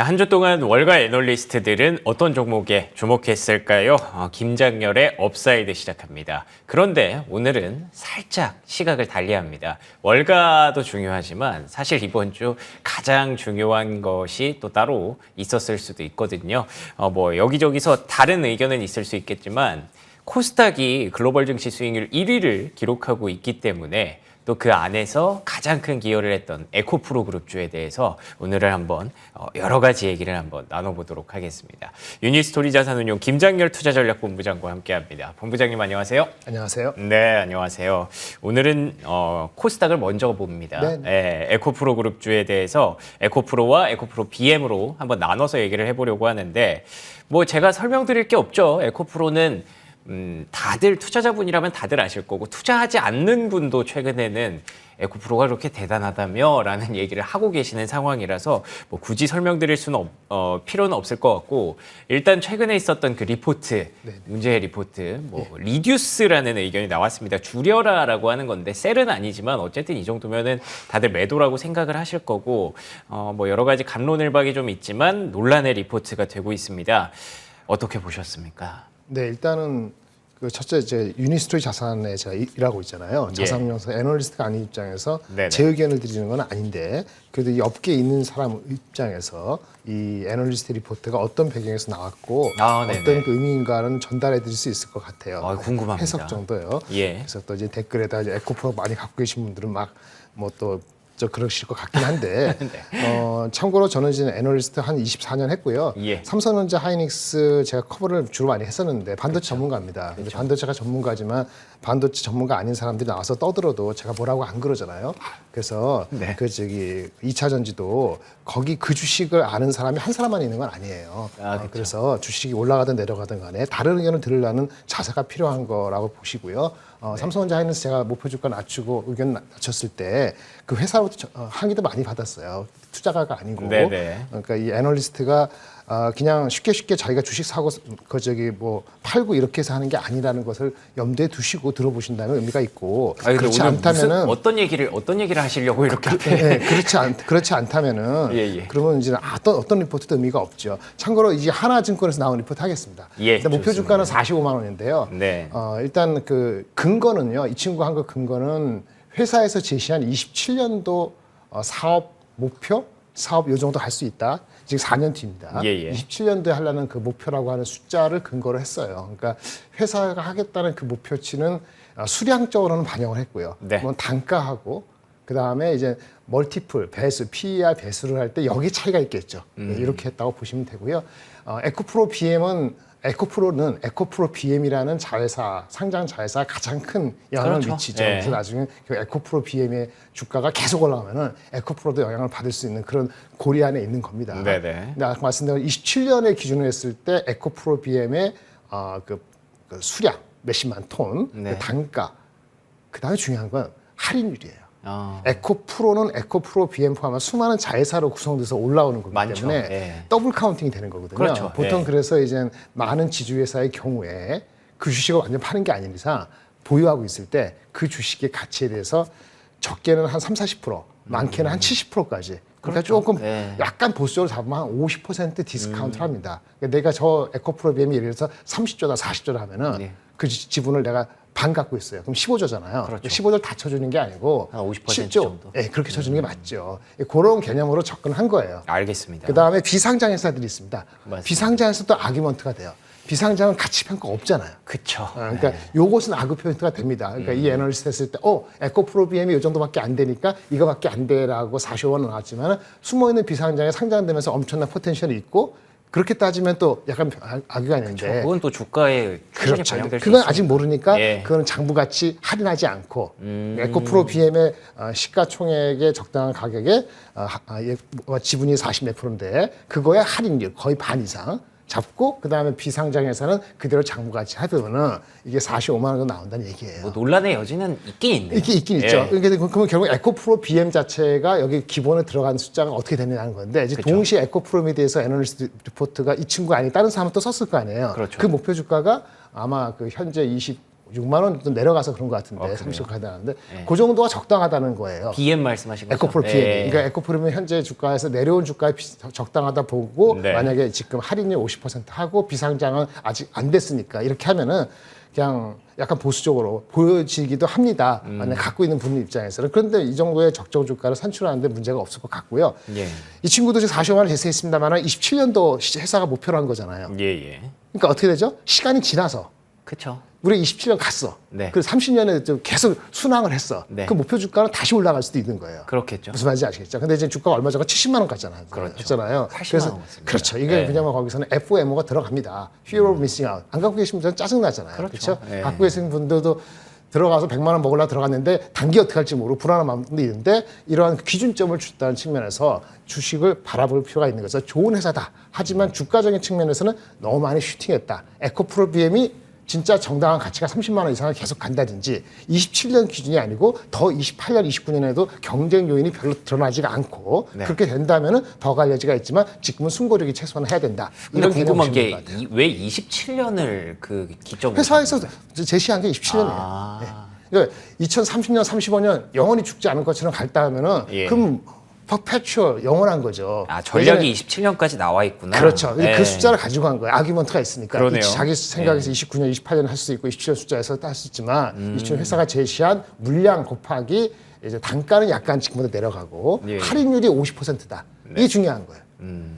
한 주 동안 월가 애널리스트들은 어떤 종목에 주목했을까요? 김장렬의 업사이드 시작합니다. 그런데 오늘은 살짝 시각을 달리합니다. 월가도 중요하지만 사실 이번 주 가장 중요한 것이 또 따로 있었을 수도 있거든요. 여기저기서 다른 의견은 있을 수 있겠지만 코스닥이 글로벌 증시 수익률 1위를 기록하고 있기 때문에 또 그 안에서 가장 큰 기여를 했던 에코프로 그룹주에 대해서 오늘은 한번 여러 가지 얘기를 한번 나눠보도록 하겠습니다. 유니스토리 자산운용 김장렬 투자전략본부장과 함께합니다. 본부장님 안녕하세요. 안녕하세요. 네, 안녕하세요. 오늘은 코스닥을 먼저 봅니다. 에코프로 그룹주에 대해서 에코프로와 에코프로 BM으로 한번 나눠서 얘기를 해보려고 하는데 제가 설명드릴 게 없죠. 에코프로는 다들 투자자분이라면 다들 아실 거고 투자하지 않는 분도 최근에는 에코프로가 그렇게 대단하다며 라는 얘기를 하고 계시는 상황이라서 굳이 설명드릴 수는 필요는 없을 것 같고 일단 최근에 있었던 그 리포트, 문제의 리포트, 리듀스라는 의견이 나왔습니다. 줄여라라고 하는 건데 셀은 아니지만 어쨌든 이 정도면은 다들 매도라고 생각을 하실 거고 여러 가지 갑론을박이 좀 있지만 논란의 리포트가 되고 있습니다. 어떻게 보셨습니까? 네, 일단은 그 첫째 이제 유니스토리 자산에 제가 일하고 있잖아요. 자산운용사 애널리스트가 아닌 입장에서 제 의견을 드리는 건 아닌데 그래도 이 업계에 있는 사람 입장에서 이 애널리스트 리포트가 어떤 배경에서 나왔고 어떤 그 의미인가는 전달해 드릴 수 있을 것 같아요. 궁금합니다. 해석 정도요. 그래서 또 이제 댓글에다 이제 에코프로 많이 갖고 계신 분들은 그러실 것 같긴 한데 참고로 저는 이제 애널리스트 한 24년 했고요. 삼성전자, 하이닉스 제가 커버를 주로 많이 했었는데 반도체 전문가입니다. 근데 반도체가 전문가지만 반도체 전문가 아닌 사람들이 나와서 떠들어도 제가 뭐라고 안 그러잖아요. 그래서 그 2차 전지도 거기 그 주식을 아는 사람이 한 사람만 있는 건 아니에요. 그래서 주식이 올라가든 내려가든 간에 다른 의견을 들으려는 자세가 필요한 거라고 보시고요. 삼성전자, 하이닉스 제가 목표 주가 낮추고 의견 낮췄을 때 그 회사로부터 항의도 많이 받았어요. 투자가가 아니고. 그러니까 이 애널리스트가 그냥 쉽게 자기가 주식 사고 팔고 이렇게 해서 하는 게 아니라는 것을 염두에 두시고 들어보신다면 의미가 있고 그렇지 않다면은 어떤 얘기를 하시려고 이렇게 그렇지 않다면은 그러면 이제 어떤 리포트도 의미가 없죠. 참고로 이제 하나증권에서 나온 리포트 하겠습니다. 목표 주가는 45만 원인데요. 일단 그 근거는요. 이 친구 한 거 근거는 회사에서 제시한 27년도 사업 목표, 사업 요 정도 할 수 있다. 지금 4년 뒤입니다. 27년도에 하려는 그 목표라고 하는 숫자를 근거로 했어요. 그러니까 회사가 하겠다는 그 목표치는 수량적으로는 반영을 했고요. 단가하고 그 다음에 이제 멀티플, 배수, PER 배수를 할 때 여기 차이가 있겠죠. 이렇게 했다고 보시면 되고요. 에코프로 BM은 에코프로 BM이라는 자회사, 상장 자회사 가장 큰 영향을 미치죠. 그래서 나중에 그 에코프로 BM의 주가가 계속 올라가면은 에코프로도 영향을 받을 수 있는 그런 고리 안에 있는 겁니다. 근데 아까 말씀드린 27년에 기준으로 했을 때 에코프로 BM의 그 수량 몇십만 톤, 그 단가, 그 다음에 중요한 건 할인율이에요. 에코프로는 에코프로 BM 포함한 수많은 자회사로 구성돼서 올라오는 거기 때문에 더블 카운팅이 되는 거거든요. 보통 그래서 이제 많은 지주회사의 경우에 그 주식을 완전 파는 게 아닌 이상 보유하고 있을 때 그 주식의 가치에 대해서 적게는 한 30-40%, 많게는 한 70%까지. 그러니까 조금 약간 보수적으로 잡으면 한 50% 디스카운트를 합니다. 그러니까 내가 저 에코프로 BM이 예를 들어서 30조다 40조다 하면은 그 지분을 내가 반 갖고 있어요. 그럼 15조잖아요. 15조를 다 쳐주는 게 아니고 한 50% 10조 정도? 그렇게 쳐주는 게 맞죠. 그런 개념으로 접근한 거예요. 알겠습니다. 그다음에 비상장 회사들이 있습니다. 비상장에서도 아규먼트가 돼요. 비상장은 가치 평가 없잖아요. 그러니까 요것은 아규먼트가 됩니다. 그러니까 이 애널리스트 했을 때 에코프로 BM이 이 정도밖에 안 되니까 이거밖에 안 돼라고 45원은 나왔지만 숨어있는 비상장에 상장되면서 엄청난 포텐셜이 있고 그렇게 따지면 또 약간 악의가 있는데 그건 또 주가에 반영될 수 있습니다. 그건 아직 모르니까 그건 장부같이 할인하지 않고 에코프로 BM의 시가총액의 적당한 가격에 지분이 40몇 %인데 그거에 할인율 거의 반 이상 잡고 그다음에 비상장에서는 그대로 장부같이 하면은 이게 45만 원 정도 나온다는 얘기예요. 논란의 여지는 있긴 있네요. 있긴 있죠. 그러면 결국 에코프로 BM 자체가 여기 기본에 들어간 숫자가 어떻게 되느냐는 건데 이제 동시에 에코프로에 대해서 애널리스트 리포트가 이 친구가 아니고 다른 사람은 또 썼을 거 아니에요. 그 목표 주가가 아마 그 현재 6만 원 좀 내려가서 그런 것 같은데 30 가다는데 그 정도가 적당하다는 거예요. BM 말씀하신 거죠? 에코프로 BM. 그러니까 에코프로는 현재 주가에서 내려온 주가에 적당하다 보고 만약에 지금 할인율 50% 하고 비상장은 아직 안 됐으니까 이렇게 하면은 그냥 약간 보수적으로 보여지기도 합니다. 만약 갖고 있는 분 입장에서는. 그런데 이 정도의 적정 주가를 산출하는데 문제가 없을 것 같고요. 이 친구도 지금 45만 원 제시했습니다만 27년도 회사가 목표로 한 거잖아요. 그러니까 어떻게 되죠? 시간이 지나서. 그렇죠. 우리 27년 갔어. 그리고 30년에 좀 계속 순항을 했어. 그 목표 주가는 다시 올라갈 수도 있는 거예요. 그렇겠죠. 무슨 말인지 아시겠죠? 근데 이제 주가가 얼마 전에 70만 원 갔잖아요. 그렇죠. 80만 원 갔습니다. 그렇죠. 이게 왜냐면 거기서는 FOMO가 들어갑니다. Fear of Missing Out. 안 갖고 계신 분들은 짜증나잖아요. 그렇죠. 갖고 계신 분들도 들어가서 100만 원 먹으려고 들어갔는데 단기 어떻게 할지 모르고 불안한 마음도 있는데 이러한 기준점을 줬다는 측면에서 주식을 바라볼 필요가 있는 거죠. 좋은 회사다. 하지만 주가적인 측면에서는 너무 많이 슈팅했다. 에코프로 BM이 진짜 정당한 가치가 30만 원 이상을 계속 간다든지 27년 기준이 아니고 더 28년, 29년에도 경쟁 요인이 별로 드러나지가 않고 그렇게 된다면 더 갈 여지가 있지만 지금은 순고력이 최소한 해야 된다. 이런 궁금한 게 왜 27년을 그 기점으로 회사에서 제시한 게 27년이에요. 그러니까 2030년, 35년 영원히 죽지 않을 것처럼 갈다 하면은 그럼 퍼페추얼 영원한 거죠. 전략이 27년까지 나와 있구나. 그렇죠. 그 숫자를 가지고 간 거예요. 아규먼트가 있으니까. 자기 생각에서 29년, 28년 할 수 있고 27년 숫자에서 할 수 있지만 27년 회사가 제시한 물량 곱하기 이제 단가는 약간 지금보다 내려가고 할인율이 50%다. 이게 중요한 거예요.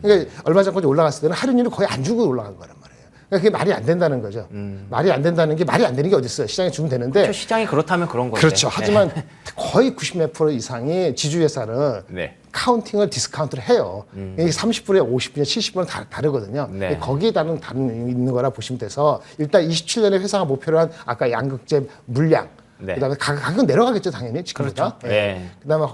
그러니까 얼마 전까지 올라갔을 때는 할인율이 거의 안 주고 올라간 거란 말이에요. 그러니까 그게 말이 안 된다는 거죠. 말이 안 된다는 게 말이 안 되는 게 어디 있어요? 시장에 주면 되는데. 그렇죠. 시장이 그렇다면 그런 거죠. 그렇죠. 하지만 거의 90몇 % 이상이 지주회사는 카운팅을 디스카운트를 해요. 이게 30분에 50분에 70분은 다르거든요. 거기에 다른 있는 거라 보시면 돼서 일단 27년에 회사가 목표로 한 아까 양극재 물량 그다음에 가격은 내려가겠죠 당연히 지금보다. 그다음에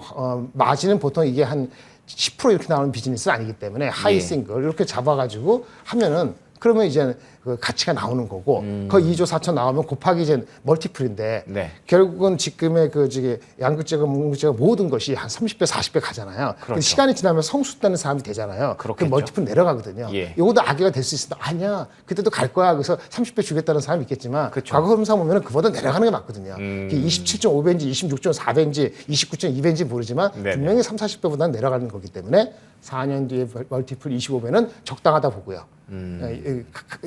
마진은 보통 이게 한 10% 이렇게 나오는 비즈니스는 아니기 때문에 하이 싱글 이렇게 잡아가지고 하면은 그러면 이제 그 가치가 나오는 거고 그 2조 4천 나오면 곱하기 이제 멀티플인데 결국은 지금의 그 저기 양극재가 문극재가 모든 것이 한 30배 40배 가잖아요. 근데 시간이 지나면 성숙되는 사람이 되잖아요. 그 멀티플 내려가거든요. 이것도 악의가 될 수 있습니다. 아니야 그때도 갈 거야. 그래서 30배 주겠다는 사람이 있겠지만 과거 흐름상 보면 그보다 내려가는 게 맞거든요. 27.5배인지 26.4배인지 29.2배인지 모르지만 분명히 3, 40배보다는 내려가는 거기 때문에 4년 뒤에 멀티플 25배는 적당하다 보고요.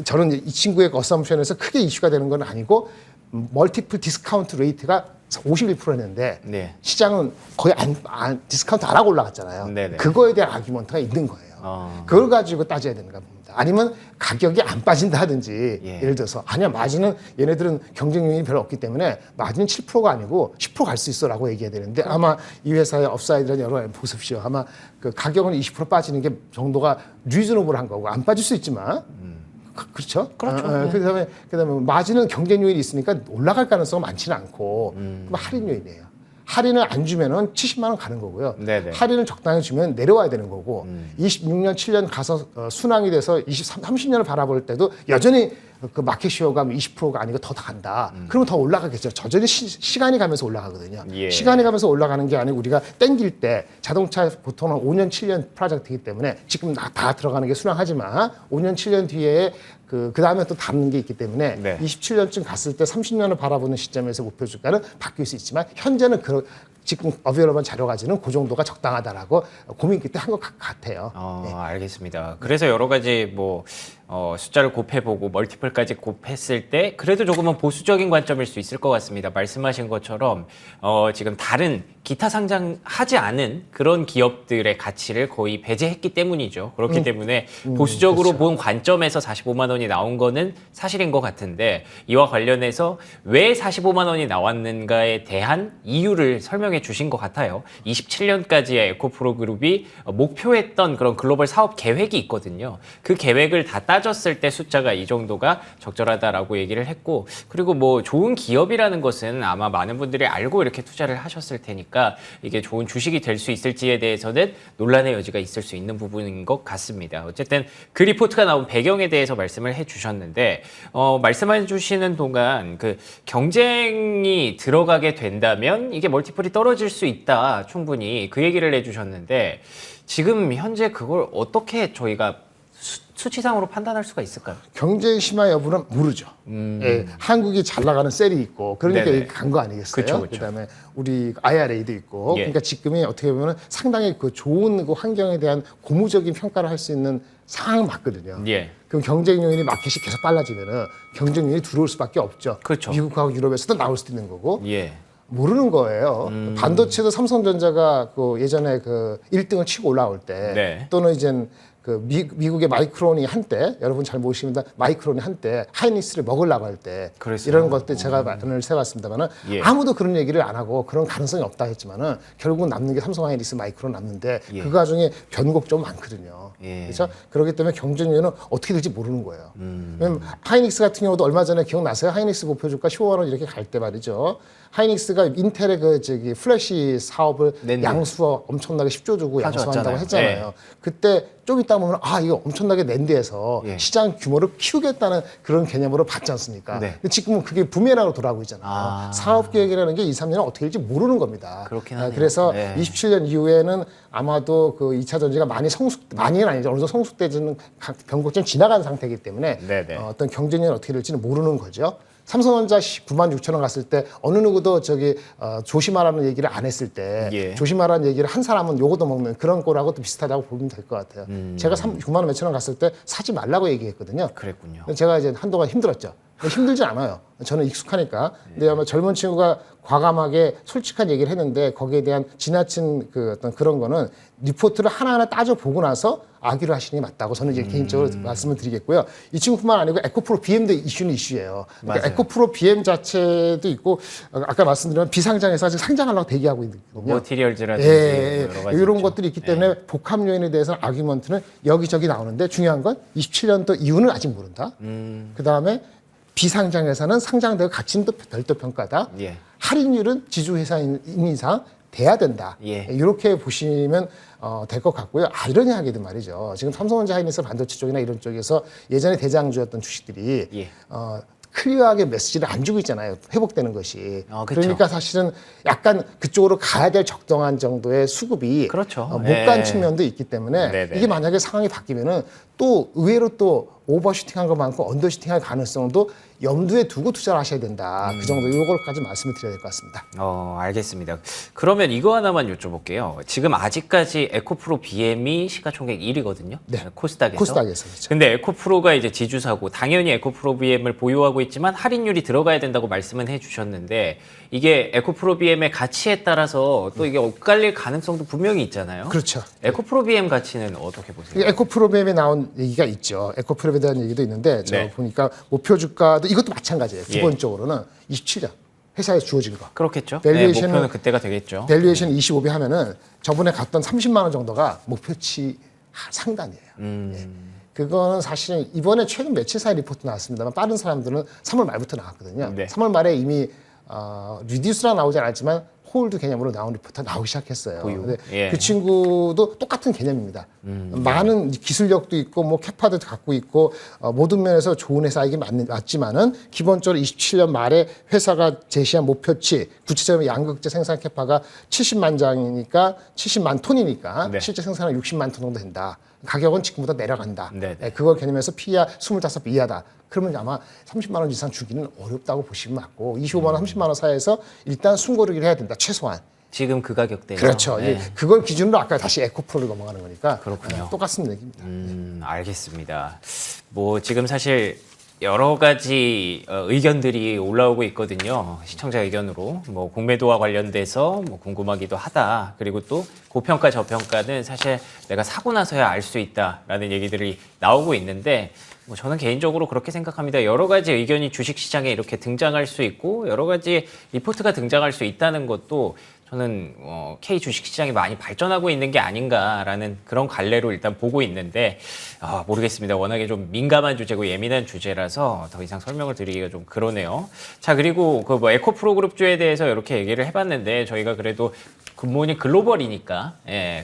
저는 이 친구의 어썸션에서 크게 이슈가 되는 건 아니고 멀티플 디스카운트 레이트가 51%였는데 시장은 거의 디스카운트 안 하고 올라갔잖아요. 그거에 대한 아규먼트가 있는 거예요. 그걸 가지고 따져야 되는가 봅니다. 아니면 가격이 안 빠진다든지 예를 들어서 아니야 마진은 얘네들은 경쟁 요인이 별로 없기 때문에 마진은 7%가 아니고 10% 갈 수 있어라고 얘기해야 되는데 아마 이 회사의 업사이드라는 여러 가지 보십시오. 아마 그 가격은 20% 빠지는 게 정도가 리즈너블한 거고 안 빠질 수 있지만 그렇죠? 그다음에 마진은 경쟁 요인이 있으니까 올라갈 가능성은 많지는 않고 그럼 할인 요인이에요. 할인을 안 주면은 70만 원 가는 거고요. 할인을 적당히 주면 내려와야 되는 거고 26년, 7년 가서 순항이 돼서 30년을 바라볼 때도 여전히 그 마켓 쉐어가 20%가 아니고 더 간다. 그러면 더 올라가겠죠. 저절히 시간이 가면서 올라가거든요. 시간이 가면서 올라가는 게 아니고 우리가 땡길 때 자동차 보통은 5년, 7년 프로젝트이기 때문에 지금 다 들어가는 게 순항하지만 5년, 7년 뒤에 그 다음에 또 담는 게 있기 때문에 27년쯤 갔을 때 30년을 바라보는 시점에서 목표 주가는 바뀔 수 있지만 현재는 지금 어비어러블 자료 가지는 그 정도가 적당하다라고 고민 끝에 한 것 같아요. 알겠습니다. 그래서 여러 가지 뭐 숫자를 곱해보고 멀티플까지 곱했을 때 그래도 조금은 보수적인 관점일 수 있을 것 같습니다. 말씀하신 것처럼 지금 다른 기타 상장하지 않은 그런 기업들의 가치를 거의 배제했기 때문이죠. 그렇기 때문에 보수적으로 본 관점에서 45만 원이 나온 거는 사실인 것 같은데 이와 관련해서 왜 45만 원이 나왔는가에 대한 이유를 설명해 주신 것 같아요. 27년까지의 에코프로 그룹이 목표했던 그런 글로벌 사업 계획이 있거든요. 그 계획을 다 따졌을 때 숫자가 이 정도가 적절하다라고 얘기를 했고 그리고 뭐 좋은 기업이라는 것은 아마 많은 분들이 알고 이렇게 투자를 하셨을 테니까 이게 좋은 주식이 될 수 있을지에 대해서는 논란의 여지가 있을 수 있는 부분인 것 같습니다. 어쨌든 그 리포트가 나온 배경에 대해서 말씀을 해주셨는데 말씀해 주시는 동안 그 경쟁이 들어가게 된다면 이게 멀티플이 떨어질 수 있다 충분히 그 얘기를 해주셨는데 지금 현재 그걸 어떻게 저희가 수치상으로 판단할 수가 있을까요? 경제 심화 여부는 모르죠. 예, 한국이 잘 나가는 셀이 있고 그러니까 이렇게 간 거 아니겠어요? 그쵸. 그다음에 우리 IRA도 있고 예. 그러니까 지금이 어떻게 보면 상당히 그 좋은 그 환경에 대한 고무적인 평가를 할 수 있는 상황 맞거든요. 예. 그럼 경쟁 요인이 마켓이 계속 빨라지면은 경쟁 요인이 들어올 수밖에 없죠. 그렇죠. 미국하고 유럽에서도 나올 수도 있는 거고. 예. 모르는 거예요. 반도체도 삼성전자가 그 예전에 그 1등을 치고 올라올 때 네. 또는 이제 그 미국의 마이크론이 한때 여러분 잘 모르시면 마이크론이 한때 하이닉스를 먹으려고 할 때 이런 것들 제가 말을 세봤습니다만은 예. 아무도 그런 얘기를 안 하고 그런 가능성이 없다 했지만은 결국은 남는 게 삼성 하이닉스 마이크론 남는데 예. 그 과정에 변곡 좀 많거든요. 예. 그렇죠? 그렇기 때문에 경쟁률은 어떻게 될지 모르는 거예요. 왜냐면 하이닉스 같은 경우도 얼마 전에 기억나세요? 하이닉스 목표 주가 15만 원 이렇게 갈 때 말이죠. 하이닉스가 인텔의 그 저기 플래시 사업을 네네. 양수어 엄청나게 10조 주고 양수한다고 가져왔잖아요. 했잖아요. 예. 그때 좀 이따 보면 아 이거 엄청나게 낸드에서 예. 시장 규모를 키우겠다는 그런 개념으로 봤지 않습니까? 네. 근데 지금은 그게 부메랑으로 돌아가고 있잖아요. 사업 계획이라는 게 2, 3년은 어떻게 될지 모르는 겁니다. 그렇긴 하네요. 그래서 예. 27년 이후에는 아마도 그 2차 전지가 많이는 아니죠. 어느 정도 성숙되지는 변곡점 지나간 상태이기 때문에 네네. 어떤 경쟁력이 어떻게 될지는 모르는 거죠. 삼성전자 9만 6천 원 갔을 때 어느 누구도 저기 조심하라는 얘기를 안 했을 때 예. 조심하라는 얘기를 한 사람은 요거도 먹는 그런 거라고 또 비슷하다고 보면 될 것 같아요. 제가 9만 원 몇천 원 갔을 때 사지 말라고 얘기했거든요. 그랬군요. 제가 이제 한동안 힘들었죠. 근데 힘들지 않아요. 저는 익숙하니까. 근데 아마 젊은 친구가 과감하게 솔직한 얘기를 했는데 거기에 대한 지나친 그 어떤 그런 거는 리포트를 하나하나 따져보고 나서 아기로 하시는 게 맞다고 저는 이제 개인적으로 말씀을 드리겠고요. 이 친구뿐만 아니고 에코프로 BM도 이슈는 이슈예요. 그러니까 에코프로 BM 자체도 있고 아까 말씀드린 비상장에서 아직 상장하려고 대기하고 있는 거거든요. 머티리얼즈라든지 여러 가지 이런 있죠. 것들이 있기 때문에 복합 요인에 대해서는 아규먼트는 여기저기 나오는데 중요한 건 27년도 이후는 아직 모른다. 그다음에 비상장에서는 상장되고 가치는 또 별도 평가다. 예. 할인율은 지주회사인 이상 돼야 된다. 예. 이렇게 보시면 될 것 같고요. 아이러니하게도 말이죠. 지금 삼성전자 하이닉스 반도체 쪽이나 이런 쪽에서 예전에 대장주였던 주식들이 예. 클리어하게 메시지를 안 주고 있잖아요. 회복되는 것이. 그쵸. 그러니까 사실은 약간 그쪽으로 가야 될 적정한 정도의 수급이 그렇죠. 못 간 측면도 있기 때문에 네네. 이게 만약에 상황이 바뀌면은 또 의외로 또 오버슈팅한 거 많고 언더슈팅할 가능성도 염두에 두고 투자를 하셔야 된다. 그 정도 요걸까지 말씀을 드려야 될 것 같습니다. 알겠습니다. 그러면 이거 하나만 여쭤볼게요. 지금 아직까지 에코프로 BM이 시가총액 1위거든요. 네. 코스닥에서. 코스닥에서 그렇죠. 근데 에코프로가 이제 지주사고 당연히 에코프로 BM을 보유하고 있지만 할인율이 들어가야 된다고 말씀은 해주셨는데 이게 에코프로 BM의 가치에 따라서 또 이게 엇갈릴 가능성도 분명히 있잖아요. 그렇죠. 에코프로 BM 가치는 어떻게 보세요? 에코프로비엠에 나온 얘기가 있죠. 에코프로비엠에 대한 얘기도 있는데 저 네. 보니까 목표 주가도 이것도 마찬가지예요. 예. 기본적으로는 27년 회사에 주어진 거. 그렇겠죠. 밸류에이션은- 목표는 그때가 되겠죠. 밸류에이션 25배 하면은 저번에 갔던 30만 원 정도가 목표치 상단이에요. 예. 그거는 사실은 이번에 최근 며칠 사이 리포트 나왔습니다만 빠른 사람들은 3월 말부터 나왔거든요. 네. 3월 말에 이미 리듀스라 나오지 않았지만 홀드 개념으로 나온 리포트가 나오기 시작했어요. 보유. 근데 예. 그 친구도 똑같은 개념입니다. 많은 기술력도 있고 뭐 캐파도 갖고 있고 모든 면에서 좋은 회사이긴 맞지만은 기본적으로 27년 말에 회사가 제시한 목표치 구체적으로 양극재 생산 캐파가 70만 장이니까 70만 톤이니까 네. 실제 생산은 60만 톤 정도 된다. 가격은 지금보다 내려간다. 네네. 네, 그걸 개념해서 PE가 25배 이하다. 그러면 아마 30만 원 이상 주기는 어렵다고 보시면 맞고 25만 원, 30만 원 사이에서 일단 숨고르기를 해야 된다. 최소한. 지금 그 가격대에서. 그렇죠. 네. 그걸 기준으로 아까 다시 에코프로를 넘어가는 거니까 그렇군요. 똑같은 얘기입니다. 알겠습니다. 뭐 지금 사실 여러 가지 의견들이 올라오고 있거든요. 시청자 의견으로 뭐 공매도와 관련돼서 뭐 궁금하기도 하다. 그리고 또 고평가 저평가는 사실 내가 사고 나서야 알 수 있다라는 얘기들이 나오고 있는데 뭐 저는 개인적으로 그렇게 생각합니다. 여러 가지 의견이 주식시장에 이렇게 등장할 수 있고 여러 가지 리포트가 등장할 수 있다는 것도 저는 K 주식시장이 많이 발전하고 있는 게 아닌가라는 그런 갈래로 일단 보고 있는데 모르겠습니다. 워낙에 좀 민감한 주제고 예민한 주제라서 더 이상 설명을 드리기가 좀 그러네요. 자, 그리고 그 뭐 에코프로 그룹주에 대해서 이렇게 얘기를 해봤는데 저희가 그래도 굿모닝 글로벌이니까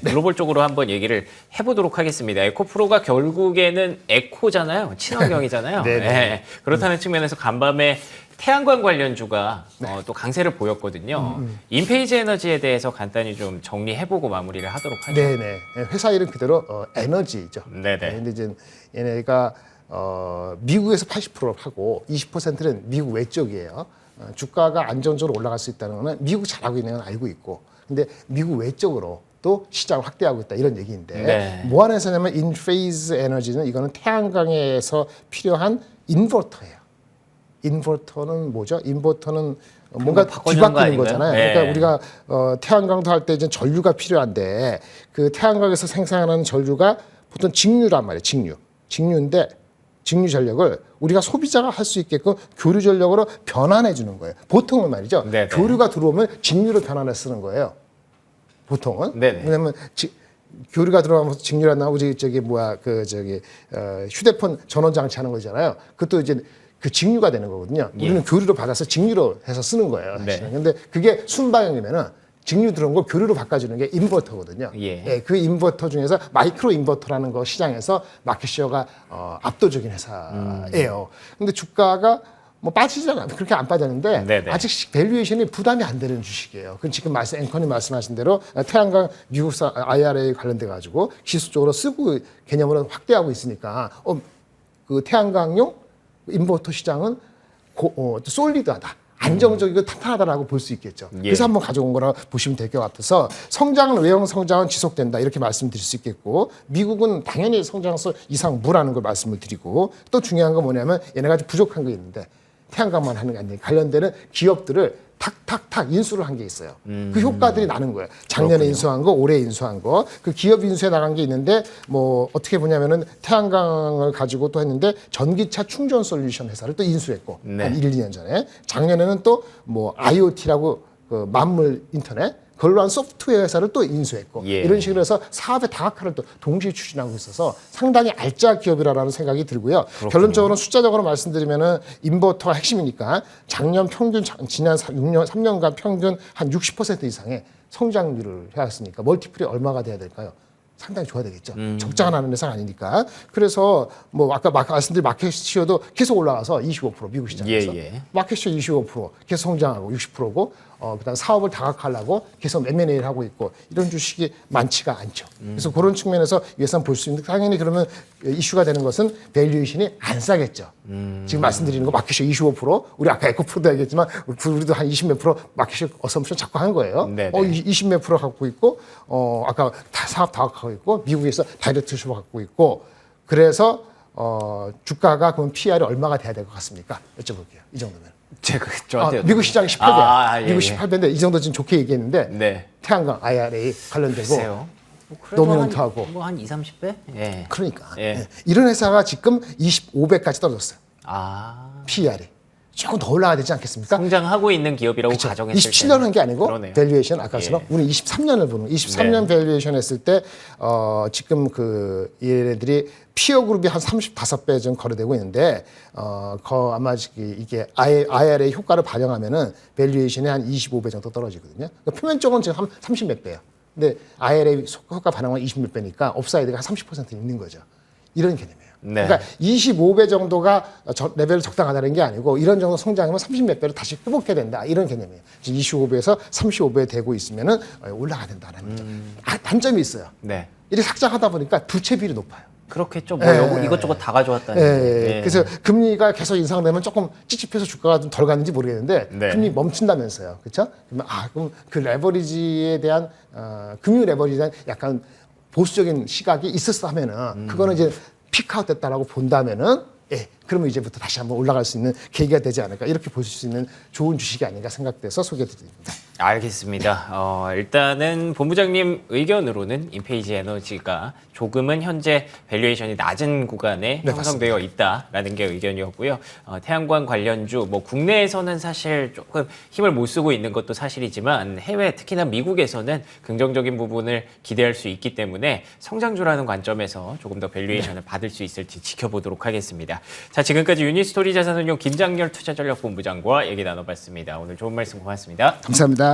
글로벌 쪽으로 한번 얘기를 해보도록 하겠습니다. 에코프로가 결국에는 에코잖아요. 친환경이잖아요. 그렇다는 측면에서 간밤에 태양광 관련주가 또 강세를 보였거든요. 인페이지 에너지에 대해서 간단히 좀 정리해보고 마무리를 하도록 하죠. 네네. 회사 이름 그대로 에너지죠. 네네. 근데 이제 얘네가 미국에서 80%를 하고 20%는 미국 외쪽이에요. 주가가 안정적으로 올라갈 수 있다는 거는 미국 잘하고 있는 건 알고 있고, 근데 미국 외적으로 또 시장을 확대하고 있다 이런 얘기인데 뭐 하는 회사냐면 인페이즈 에너지는 이거는 태양광에서 필요한 인버터예요. 인버터는 뭐죠? 인버터는 뭔가 뒤바꾸는 거잖아요. 그러니까 우리가 태양광도 할 때 이제 전류가 필요한데 그 태양광에서 생산하는 전류가 보통 직류란 말이에요. 직류인데 직류 전력을 우리가 소비자가 할 수 있게끔 교류 전력으로 변환해 주는 거예요. 보통은 말이죠. 네네. 교류가 들어오면 직류로 변환해 쓰는 거예요. 보통은. 네네. 왜냐면 교류가 들어가면서 직류가 나오고 휴대폰 전원 장치 하는 거잖아요. 그것도 이제 그 직류가 되는 거거든요. 우리는 교류로 받아서 직류로 해서 쓰는 거예요. 사실은. 근데 그게 순방향이면은 직류 들어온 걸 교류로 바꿔주는 게 인버터거든요. 그 인버터 중에서 마이크로 인버터라는 거 시장에서 마켓시어가 압도적인 회사예요. 근데 주가가 뭐 빠지잖아요. 그렇게 안 빠졌는데 아직 밸류에이션이 부담이 안 되는 주식이에요. 그 지금 앵커님 말씀하신 대로 태양광 미국산 IRA 관련돼 가지고 기술적으로 쓰고 개념으로 확대하고 있으니까 그 태양광용 인버터 시장은 솔리드하다. 안정적이고 탄탄하다라고 볼 수 있겠죠. 그래서 한번 가져온 거라 보시면 될 것 같아서 성장은 외형 성장은 지속된다 이렇게 말씀드릴 수 있겠고, 미국은 당연히 성장성 이상 무라는 걸 말씀을 드리고, 또 중요한 건 뭐냐면 얘네가 좀 부족한 게 있는데 태양광만 하는 게 아니라 관련되는 기업들을 탁탁탁 인수를 한 게 있어요. 그 효과들이 나는 거예요. 작년에 그렇군요. 인수한 거, 올해 인수한 거. 그 기업 인수에 나간 게 있는데 뭐 어떻게 보냐면은 태양광을 가지고 또 했는데 전기차 충전 솔루션 회사를 또 인수했고 한 1, 2년 전에. 작년에는 또 뭐 IoT라고 그 만물 인터넷 그걸로 한 소프트웨어 회사를 또 인수했고 이런 식으로 해서 사업의 다각화를 또 동시에 추진하고 있어서 상당히 알짜 기업이라는 생각이 들고요. 그렇군요. 결론적으로 숫자적으로 말씀드리면은 인버터가 핵심이니까 작년 평균 지난 3년간 평균 한 60% 이상의 성장률을 해왔으니까 멀티플이 얼마가 돼야 될까요? 상당히 좋아야 되겠죠. 적장한 하는 회사가 아니니까. 그래서 뭐 아까 말씀드린 마켓시어도 계속 올라가서 25% 미국 시장에서 마켓시어 25% 계속 성장하고 60%고 그다음 사업을 다각화하려고 계속 M&A를 하고 있고 이런 주식이 많지가 않죠. 그래서 그런 측면에서 예산 볼 수 있는, 당연히 그러면 이슈가 되는 것은 밸류에이션이 안 싸겠죠. 지금 말씀드리는 거 마켓시어 25%, 우리 아까 에코프로도 얘기했지만 우리도 한 20몇 프로 마켓시어 어썸션 자꾸 한 거예요. 20몇 프로 갖고 있고 아까 다 사업 다각화하고 있고 미국에서 다이렉트 슈퍼 갖고 있고, 그래서 주가가 그럼 PR이 얼마가 돼야 될 것 같습니까? 여쭤볼게요. 이 정도면. 제가 저한테 미국 시장이 18배. 미국 18배인데 이 정도 지금 좋게 얘기했는데 태양광 IRA 관련되고 노미넌트하고 한 20, 30배? 그러니까 이런 회사가 지금 25배까지 떨어졌어요. PR이. 조금 더 올라가야 되지 않겠습니까? 성장하고 있는 기업이라고 그쵸. 가정했을 때 27년 한 게 아니고 밸류에이션 아까처럼 우리 23년을 보는 23년 밸류에이션 했을 때 지금 그 얘네들이 피어 그룹이 한 35배 정도 거래되고 있는데 아마 이게 IRA 효과를 반영하면은 밸류에이션이 한 25배 정도 떨어지거든요. 그러니까 표면적으로는 지금 한 30몇 배예요. 근데 IRA 효과 반영은 20몇 배니까 업사이드가 한 30% 있는 거죠. 이런 개념이에요. 그러니까 25배 정도가 레벨 적당하다는 게 아니고 이런 정도 성장하면 30몇 배로 다시 회복해야 된다 이런 개념이에요. 지금 25배에서 35배 되고 있으면은 올라가야 된다는 거죠. 단점이 있어요. 이렇게 삭장하다 보니까 부채 비율이 높아요. 그렇겠죠. 뭐 이것저것 다 가져왔다니. 그래서 금리가 계속 인상되면 조금 찝찝해서 주가가 좀 덜 가는지 모르겠는데 금리 멈춘다면서요. 그렇죠? 그럼 그 레버리지에 대한 금융 레버리지에 대한 약간 보수적인 시각이 있었어 하면은 그거는 이제 피크아웃 됐다라고 본다면은 그러면 이제부터 다시 한번 올라갈 수 있는 계기가 되지 않을까 이렇게 보실 수 있는 좋은 주식이 아닌가 생각돼서 소개해드립니다. 알겠습니다. 일단은 본부장님 의견으로는 인페이지 에너지가 조금은 현재 밸류에이션이 낮은 구간에 형성되어 있다라는 게 의견이었고요. 태양광 관련주 뭐 국내에서는 사실 조금 힘을 못 쓰고 있는 것도 사실이지만 해외 특히나 미국에서는 긍정적인 부분을 기대할 수 있기 때문에 성장주라는 관점에서 조금 더 밸류에이션을 받을 수 있을지 지켜보도록 하겠습니다. 자, 지금까지 유니스토리 자산운용 김장렬 투자전략본부장과 얘기 나눠봤습니다. 오늘 좋은 말씀 고맙습니다. 감사합니다.